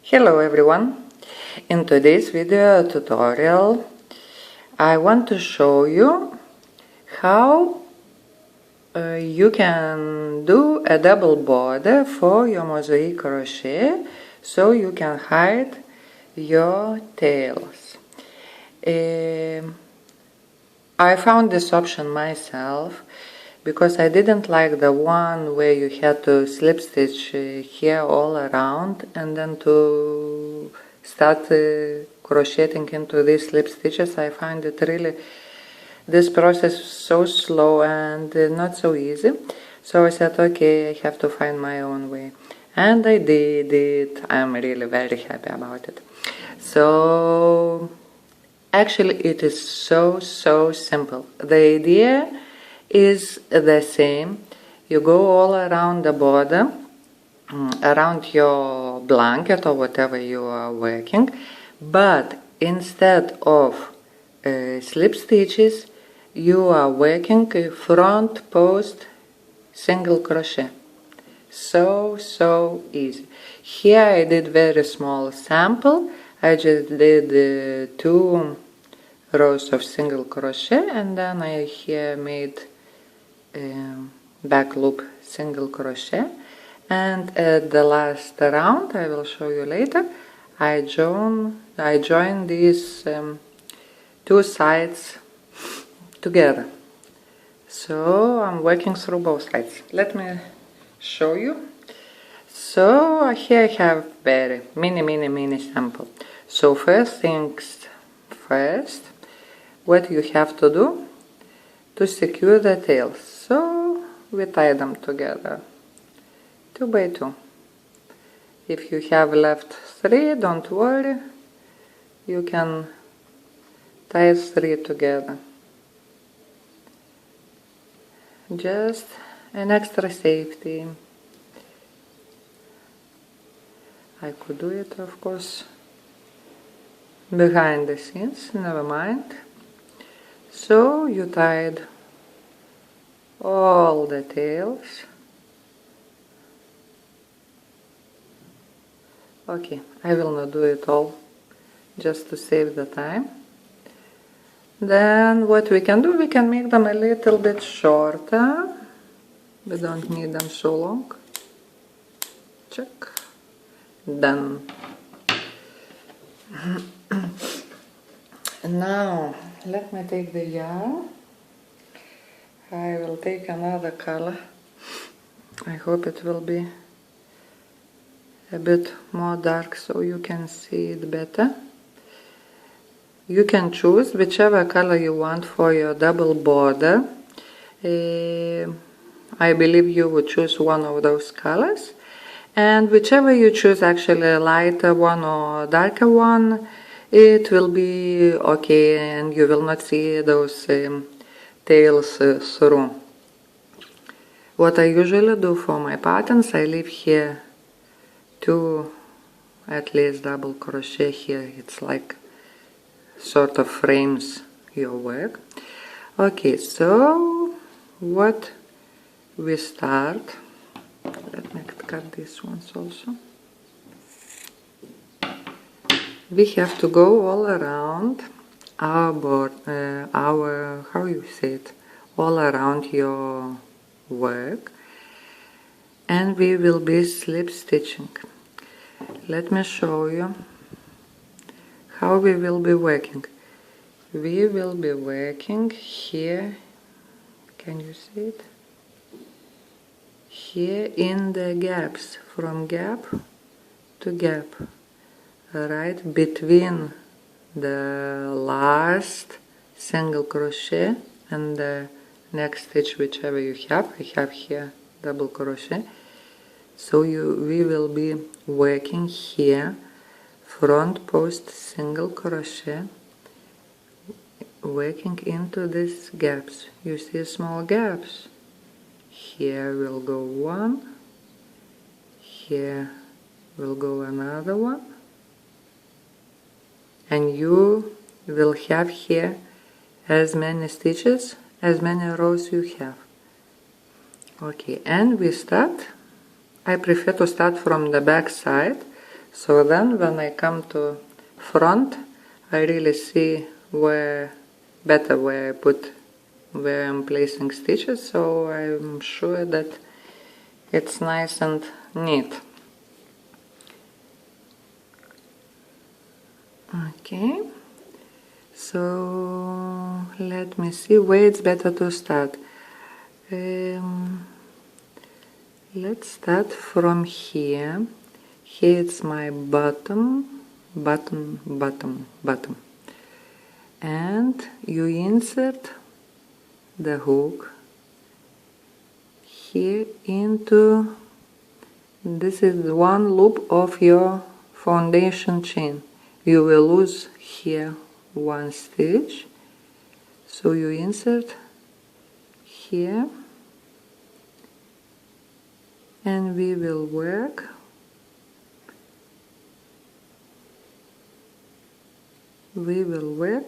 Hello everyone! In today's video tutorial I want to show you how you can do a double border for your mosaic crochet so you can hide your tails. I found this option myself because I didn't like the one where you had to slip stitch here all around and then to start crocheting into these slip stitches. I find it really, this process so slow and not so easy. So I said, okay, I have to find my own way. And I did it. I'm really very happy about it. So actually it is so simple. The idea is the same. You go all around the border, around your blanket or whatever you are working, but instead of slip stitches you are working front post single crochet. So easy. Here I did very small sample. I just did 2 rows of single crochet and then I here made back loop single crochet, and at the last round, I will show you later, I join these 2 sides together. So I'm working through both sides. Let me show you. So here I have very mini sample. So first things first, what you have to do to secure the tails. So we tie them together 2 by 2. If you have left 3, don't worry, you can tie 3 together. Just an extra safety. I could do it, of course, behind the scenes, never mind. So you tied all the tails. Okay, I will not do it all, just to save the time. Then what we can do, we can make them a little bit shorter. We don't need them so long. Check. Done. Now let me take the yarn. I will take another color. I hope it will be a bit more dark so you can see it better. You can choose whichever color you want for your double border. I believe you would choose one of those colors, and whichever you choose, actually a lighter one or darker one, it will be okay and you will not see those tails through. What I usually do for my patterns, I leave here 2 at least double crochet here. It's like sort of frames your work. Okay, so what we start, let me cut these ones also. We have to go all around our board, how you say it, all around your work, and we will be slip stitching. Let me show you how we will be working. We will be working here, can you see it? Here in the gaps, from gap to gap, right between the last single crochet and the next stitch, whichever you have. I have here double crochet. So we will be working here front post single crochet, working into these gaps. You see small gaps. Here will go 1, here will go another one, and you will have here as many stitches, as many rows you have. Okay, and we start. I prefer to start from the back side So then when I come to front, I really see where I'm placing stitches, so I'm sure that it's nice and neat. Okay, so let me see where it's better to start. Let's start from here. Here it's my bottom, and you insert the hook here into, this is one loop of your foundation chain. You will lose here one stitch, so you insert here, and we will work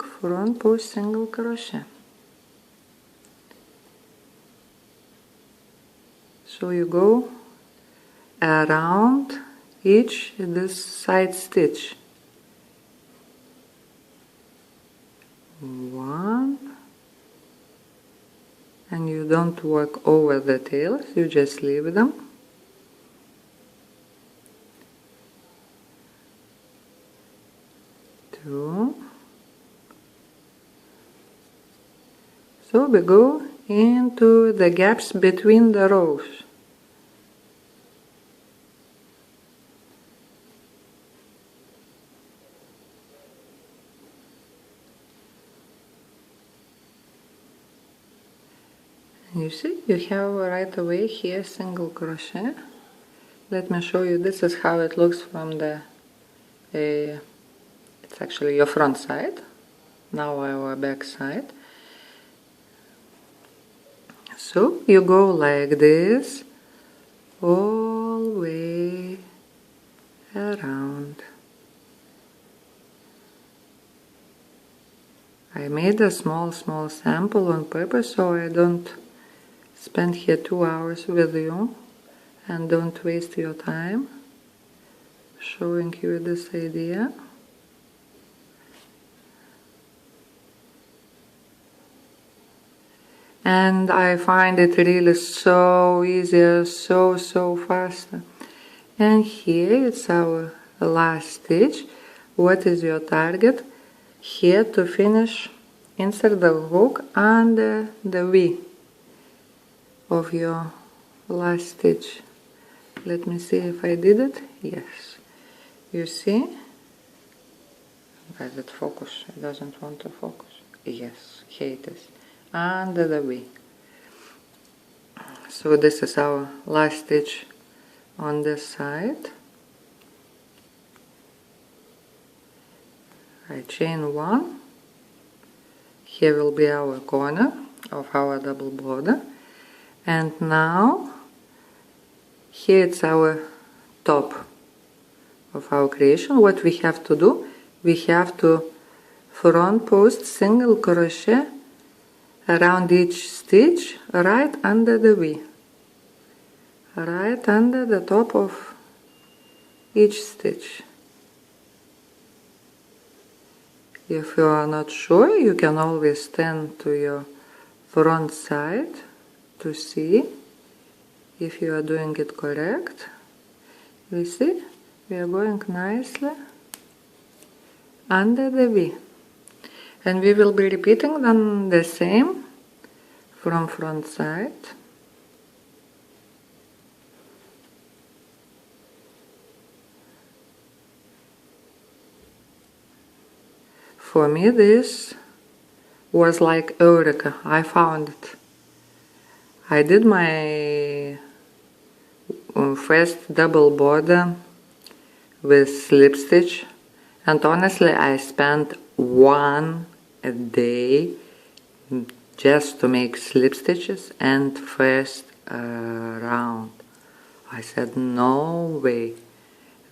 front post single crochet. So you go around each this side stitch. One, and you don't work over the tails, you just leave them. Two. So we go into the gaps between the rows. You see, you have right away here single crochet. Let me show you, this is how it looks from the, it's actually your front side, now our back side. So you go like this, all the way around. I made a small sample on purpose so I don't spend here 2 hours with you and don't waste your time showing you this idea. And I find it really so easier, so faster. And here it's our last stitch. What is your target? Here to finish, insert the hook under the V of your last stitch. Let me see if I did it. Yes. You see? Does it focus? It doesn't want to focus. Yes, here it is. Under the V. So this is our last stitch on this side. I chain one. Here will be our corner of our double border. And now here it's our top of our creation. What we have to do, we have to front post single crochet around each stitch right under the V, right under the top of each stitch. If you are not sure, you can always stand to your front side to see if you are doing it correct. You see, we are going nicely under the V. And we will be repeating then the same from front side. For me this was like Eureka, I found it. I did my first double border with slip stitch, and honestly I spent 1 day just to make slip stitches and first round. I said no way,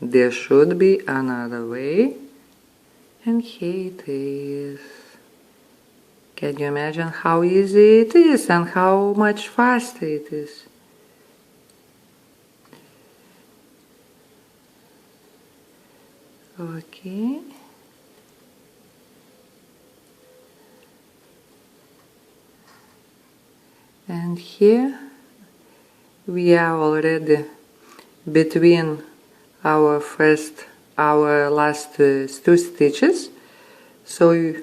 there should be another way, and here it is. Can you imagine how easy it is and how much faster it is? Okay. And here we are already between our last 2 stitches. So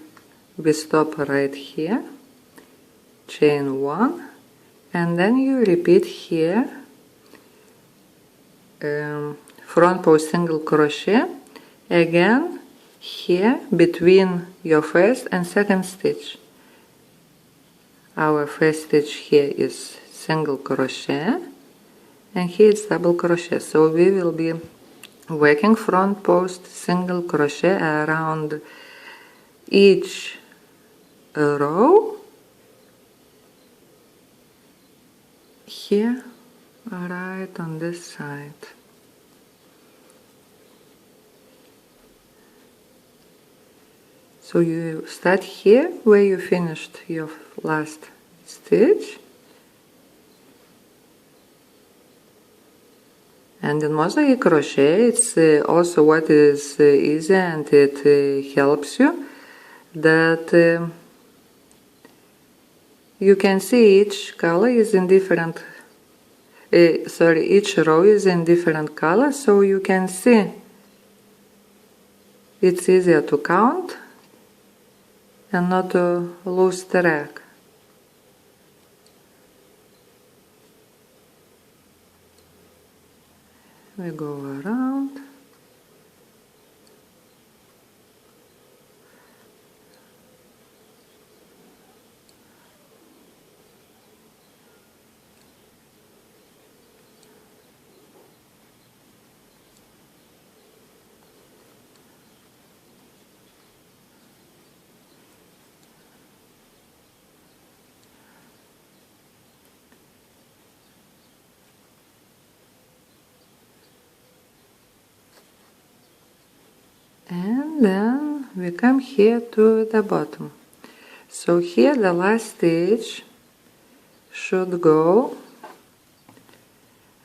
we stop right here, chain 1, and then you repeat here front post single crochet again here between your first and second stitch. Our first stitch here is single crochet and here it's double crochet. So we will be working front post single crochet around each row here right on this side. So you start here where you finished your last stitch, and in mosaic crochet it's also what is easy, and it helps you that you can see each color is in different each row is in different color, so you can see it's easier to count and not to lose track. We go around. And then we come here to the bottom. So here the last stitch should go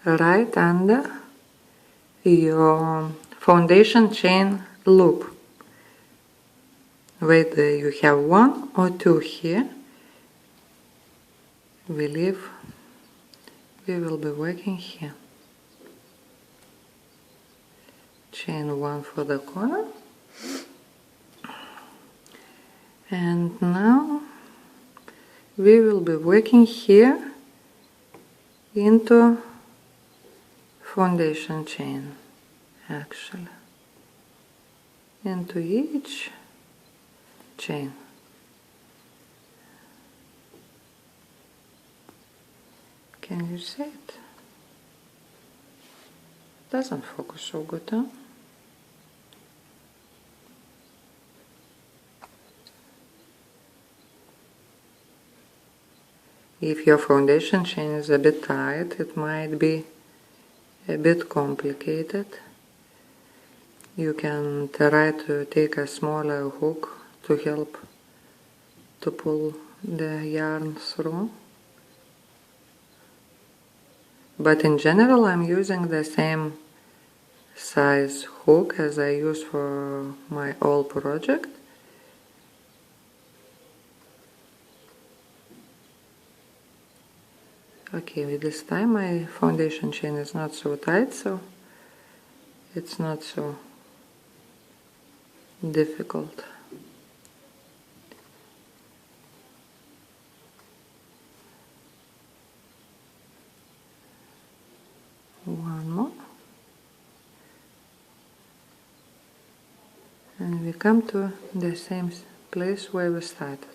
right under your foundation chain loop. Whether you have 1 or 2 here, we will be working here. Chain 1 for the corner, and now we will be working here into foundation chain, actually into each chain. Can you see it? Doesn't focus so good, huh? If your foundation chain is a bit tight, it might be a bit complicated. You can try to take a smaller hook to help to pull the yarn through. But in general, I'm using the same size hook as I use for my old project. Okay, with this time my foundation chain is not so tight, so it's not so difficult. One more. And we come to the same place where we started.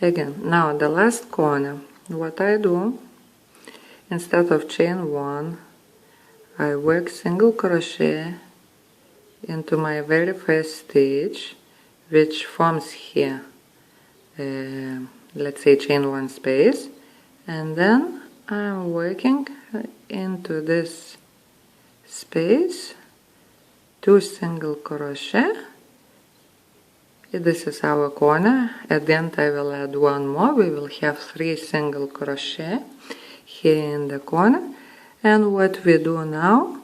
Again, now the last corner, what I do, instead of chain 1, I work single crochet into my very first stitch, which forms here, let's say chain 1 space, and then I'm working into this space 2 single crochet. This is our corner. At the end I will add 1 more. We will have 3 single crochet here in the corner. And what we do now,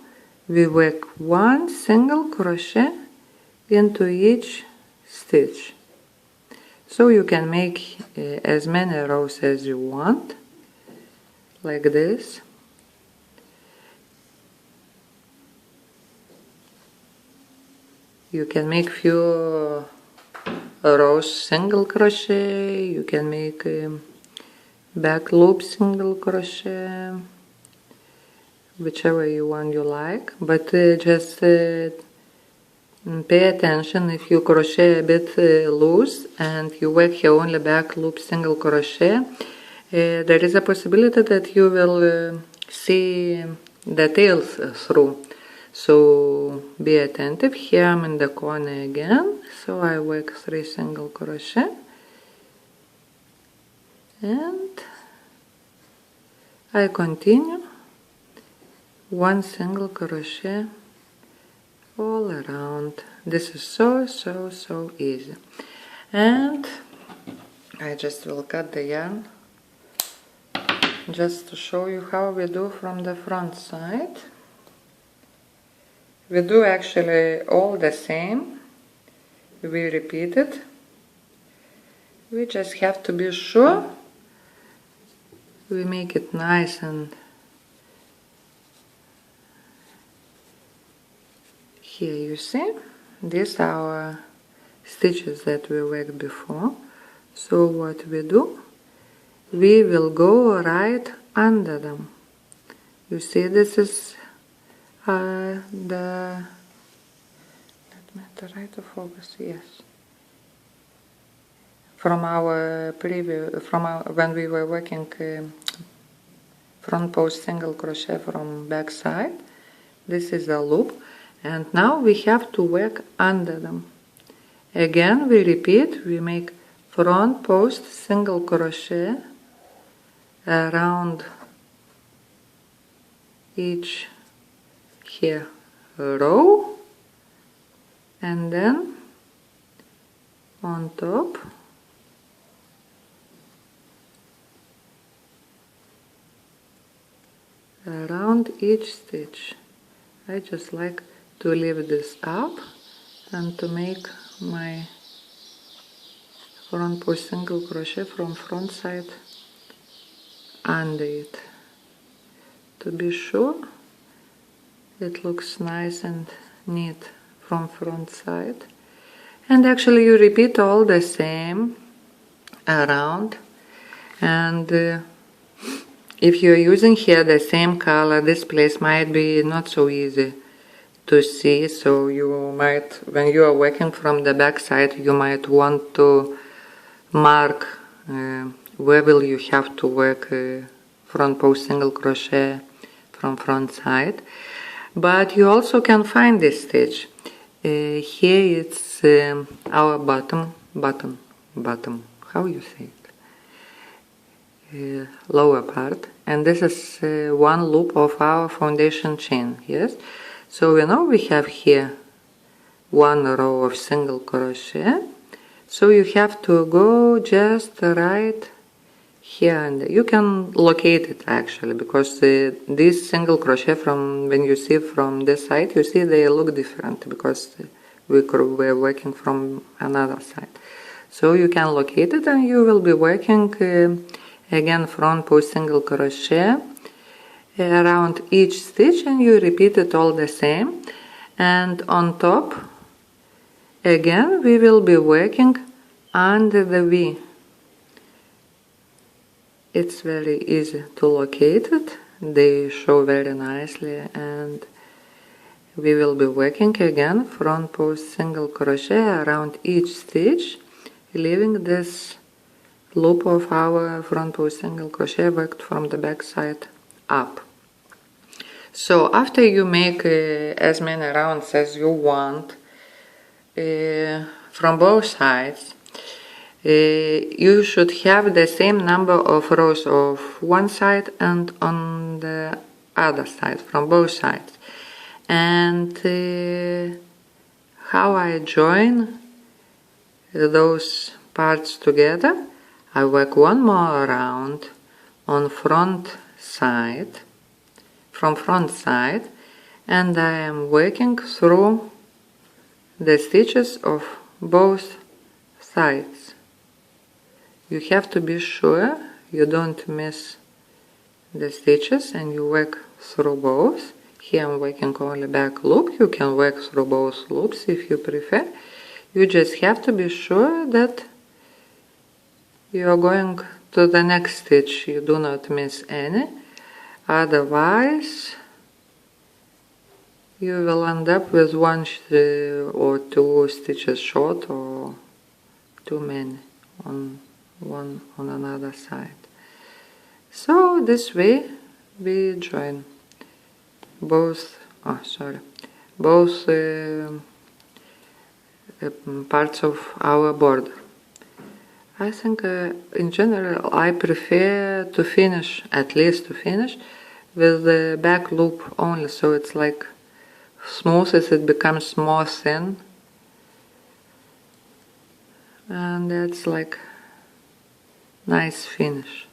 we work 1 single crochet into each stitch. So you can make as many rows as you want, like this. You can make few rows single crochet, you can make back loop single crochet, whichever one you like, but just pay attention. If you crochet a bit loose and you work here only back loop single crochet, there is a possibility that you will see the tails through. So be attentive. Here I'm in the corner again, so I work 3 single crochet and I continue 1 single crochet all around. This is so easy. And I just will cut the yarn just to show you how we do from the front side. We do actually all the same. We repeat it. We just have to be sure we make it nice and here you see, these are our stitches that we worked before. So what we do, we will go right under them. You see, this is let me try to focus, yes. From our when we were working front post single crochet from back side, this is a loop, and now we have to work under them. Again, we repeat, we make front post single crochet around each here row, and then on top around each stitch. I just like to leave this up and to make my front post single crochet from front side under it, to be sure it looks nice and neat from front side. And actually you repeat all the same around, and if you're using here the same color, this place might be not so easy to see, so you might, when you are working from the back side, you might want to mark where will you have to work front post single crochet from front side. But you also can find this stitch. Here it's our bottom, how you say it? Lower part, and this is one loop of our foundation chain, yes? So we know we have here 1 row of single crochet, so you have to go just right here, and you can locate it actually, because this single crochet, from when you see from this side, you see they look different because we're working from another side. So you can locate it, and you will be working again front post single crochet around each stitch, and you repeat it all the same. And on top again we will be working under the V. It's very easy to locate it, they show very nicely, and we will be working again front post single crochet around each stitch, leaving this loop of our front post single crochet worked from the back side up. So after you make as many rounds as you want from both sides, you should have the same number of rows of one side and on the other side, from both sides. And how I join those parts together, I work one more round on front side, from front side, and I am working through the stitches of both sides. You have to be sure you don't miss the stitches and you work through both. Here I'm working only back loop. You can work through both loops if you prefer. You just have to be sure that you are going to the next stitch. You do not miss any. Otherwise, you will end up with one or two stitches short or too many on one on another side. So this way we join both parts of our border. I think in general I prefer to finish, at least to finish, with the back loop only, so it's like smooth as it becomes more thin, and that's like nice finish.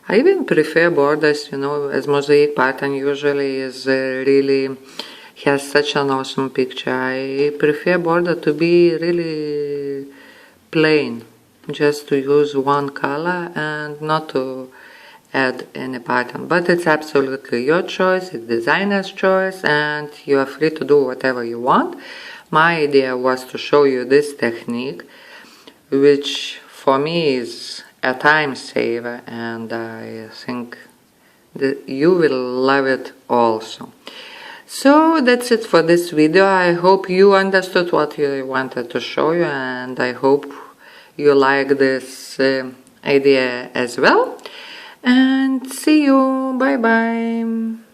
I even prefer borders, you know, as mosaic pattern usually is really has such an awesome picture. I prefer border to be really plain, just to use one color and not to add any pattern. But it's absolutely your choice, it's designer's choice, and you are free to do whatever you want. My idea was to show you this technique, which for me is a time saver, and I think that you will love it also. So that's it for this video. I hope you understood what I wanted to show you, and I hope you like this idea as well. And see you. Bye bye.